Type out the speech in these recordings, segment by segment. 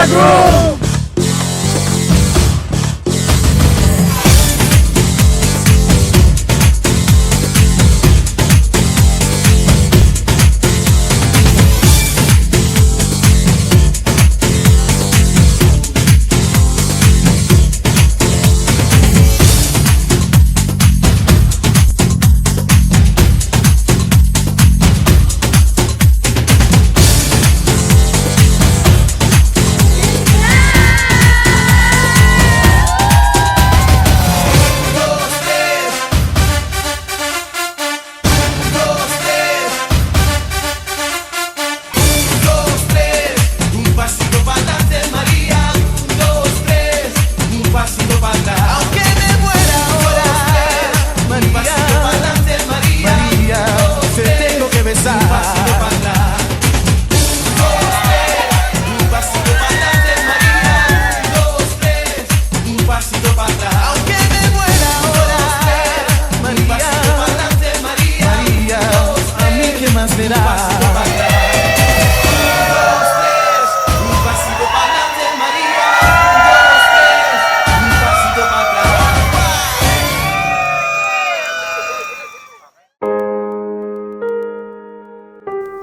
Bago!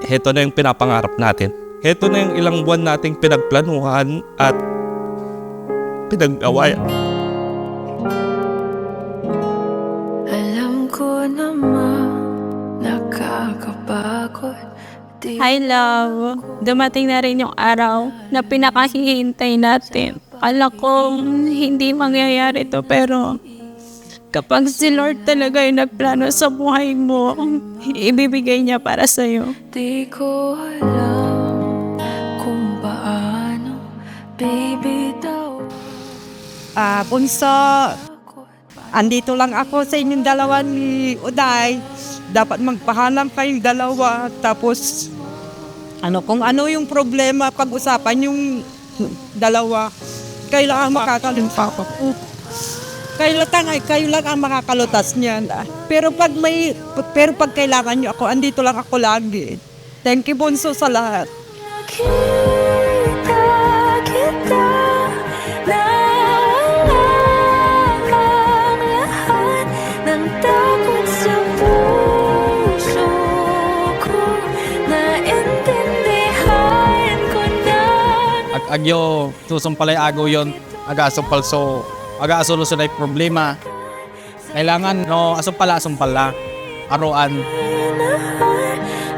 Heto na yung pinapangarap natin. Heto na yung ilang buwan nating pinagplanuhan at pinag-awayan. Alam ko naman nakakapagod. Hi love, dumating na rin yung araw na pinakahihintay natin. Akala ko hindi mangyayari to pero kapag si Lord talaga yung nagplano sa buhay mo, ibibigay niya para sa'yo. Di ko alam kung paano, baby daw. Bunso, andito lang ako sa inyong dalawa ni Uday. Dapat magpahanap kayong dalawa. Tapos, kung ano yung problema, pag-usapan yung dalawa. Kailangan makakalimpa ko. Kayo lang ang makakalutas niyan. Pero pag kailangan niyo ako, andito lang ako lagi. Thank you, Bunso, sa lahat. Nakita kita na walang lahat ng takot sa puso ko. Naintindihan ko na. Agyo, susumpalay agaw yon, aga-asumpal so, aga-asolusyon ay problema. Kailangan, no, asumpala, aruan.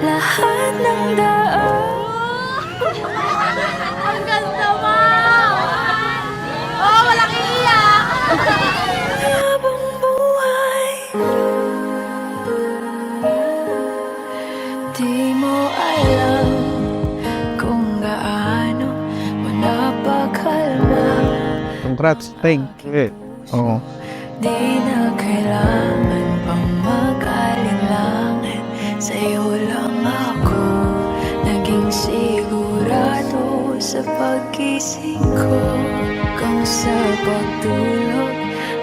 Lahat ng daan. Ang ganda mo! Oh, walang iiyak! Habang buhay, di mo alam kung gaano mo napakalma. Congrats, thank you. Oo. Di na kailangan pang mag-alinlangan. Sa'yo lang ako naging sigurado sa pag-gising ko. Kung sa pagtulog,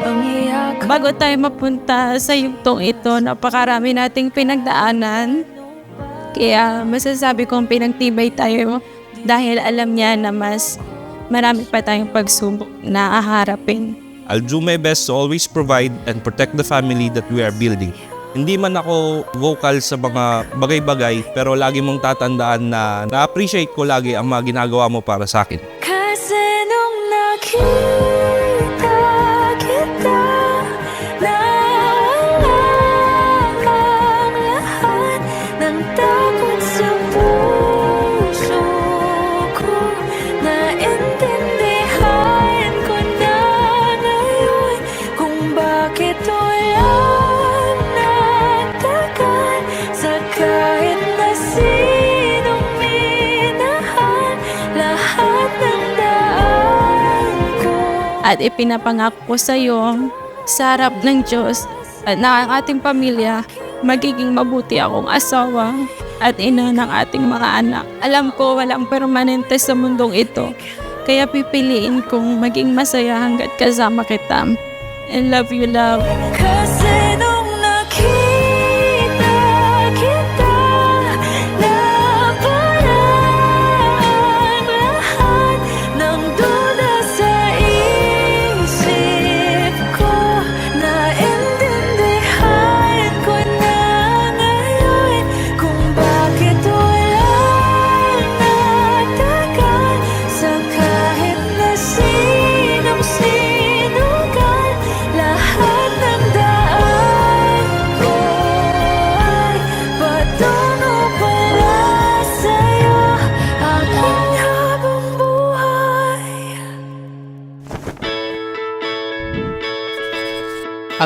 pangiyak. Bago tayo mapunta sa yugtong ito, napakarami nating pinagdaanan. Kaya masasabi kong pinagtibay tayo dahil alam niya na mas marami pa tayong pagsubok na haharapin. I'll do my best to always provide and protect the family that we are building. Hindi man ako vocal sa mga bagay-bagay, pero lagi mong tatandaan na na-appreciate ko lagi ang mga ginagawa mo para sa akin. Kasi nung nakita kita na walang lahat ng takot sa puso ko. Naintindihan ko na ngayon kung bakit walang nagtagal sa kahit na sinong minahal. Lahat ng daan ko. At ipinapangako ko sa iyo, sa harap ng Diyos at ng ating pamilya, magiging mabuti akong asawa at ina ng ating mga anak. Alam ko walang permanente sa mundong ito, kaya pipiliin kong maging masaya hanggat kasama kita. I love you, love. Kasi nung nakita kita na parang lahat ng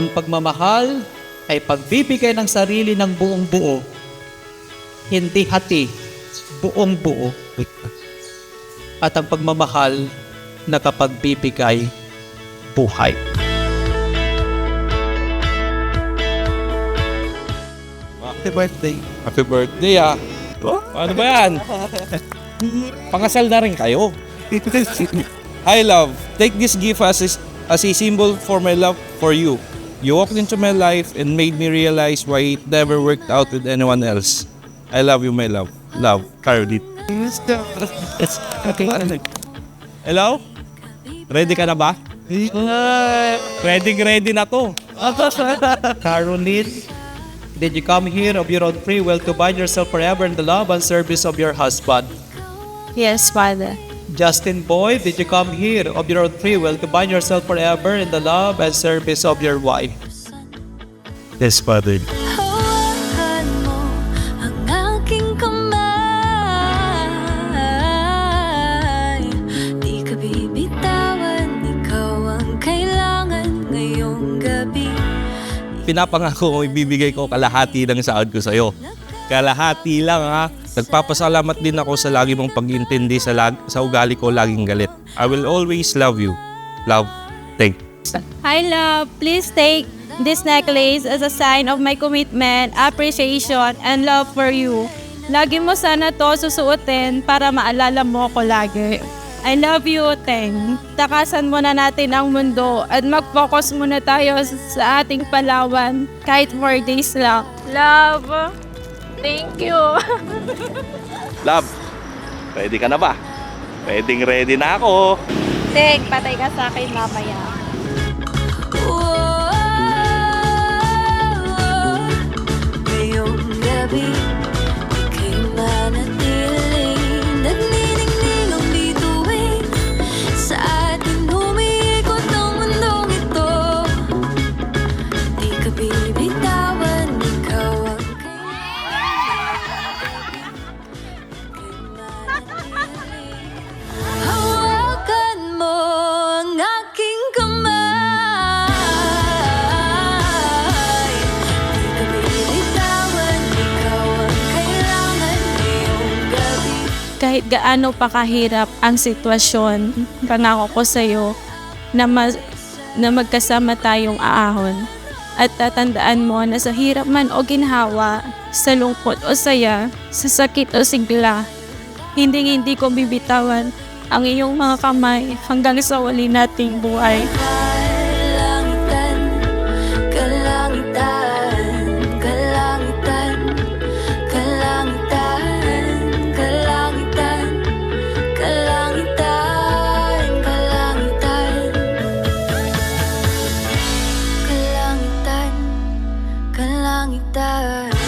Ang pagmamahal ay pagbibigay ng sarili ng buong buo. Hindi hati, buong buo. At ang pagmamahal nakapagbibigay buhay. Happy birthday. Happy birthday ah. Ano ba yan? Pangasal na rin kayo. Hi love, take this gift as a symbol for my love for you. You walked into my life and made me realize why it never worked out with anyone else. I love you, my love. Love, Caroline. Hello? Ready ka na ba? Ready na to. Caroline, did you come here of your own free will to bind yourself forever in the love and service of your husband? Yes, Father. Justin Boy, did you come here of your own free will to bind yourself forever in the love and service of your wife? Yes, Father. Hawakan mo ang aking kamay. Di ka bibitawan, ikaw ang kailangan ngayong gabi. Pinapangako ko ibibigay ko kalahati ng sahod ko sa'yo. Kalahati lang ha. Nagpapasalamat din ako sa lagi mong pag-intindi sa ugali ko laging galit. I will always love you. Love, thank. Hi, love. Please take this necklace as a sign of my commitment, appreciation, and love for you. Lagi mo sana to susuotin para maalala mo ko lagi. I love you, Teng. Takasan muna natin ang mundo at mag-focus muna tayo sa ating Palawan kahit 4 days lang. Love, thank you. Love, ready ka na ba? Ready na ako. Teng, patay ka sa akin mamaya. Ngayong gabi, ika'y manatiling nagniningning ang bituin sa ating umiikot ng mundong ito. Di ka bibitawan, ikaw ang hawakan mo ang aking kamay. Di ka bibitawan, ikaw ang kailangan ngayong gabi. Kahit gaano pa kahirap ang sitwasyon, pangako ko sa'yo na, na magkasama tayong aahon. At tatandaan mo na sa hirap man o ginhawa, sa lungkot o saya, sa sakit o sigla, hindi ko bibitawan ang iyong mga kamay hanggang sa wali nating buhay. Kalangitan, kalangitan, kalangitan, kalangitan, kalangitan, kalangitan, kalangitan, kalangitan, kalangitan.